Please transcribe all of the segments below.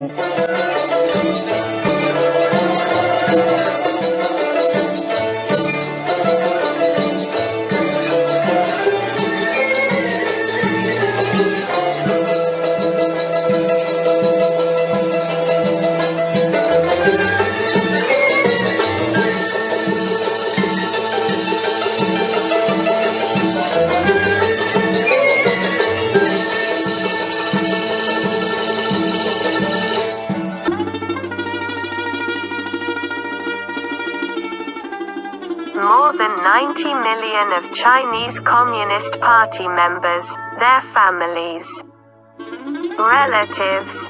More than 90 million of Chinese Communist Party members, their families, relatives,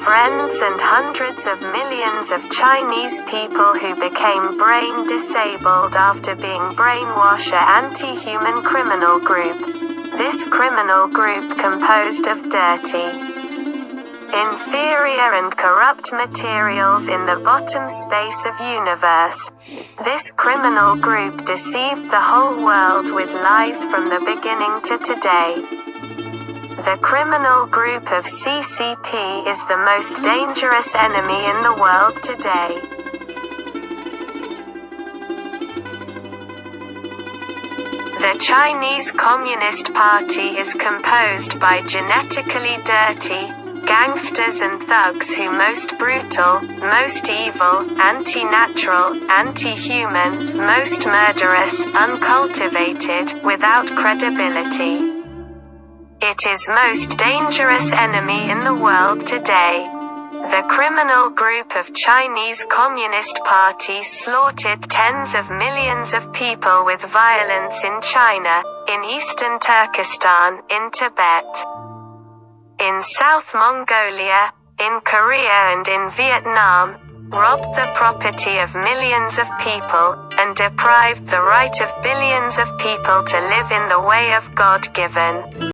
friends and hundreds of millions of Chinese people who became brain disabled after being brainwashed an anti-human criminal group. This criminal group composed of dirty, inferior and corrupt materials in the bottom space of universe. This criminal group deceived the whole world with lies from the beginning to today. The criminal group of CCP is the most dangerous enemy in the world today. The Chinese Communist Party is composed by genetically dirty, gangsters and thugs who most brutal, most evil, anti-natural, anti-human, most murderous, uncultivated, without credibility. It is most dangerous enemy in the world today. The criminal group of Chinese Communist Party slaughtered tens of millions of people with violence in China, in eastern Turkestan, in Tibet, in South Mongolia, in Korea and in Vietnam, robbed the property of millions of people, and deprived the right of billions of people to live in the way of God-given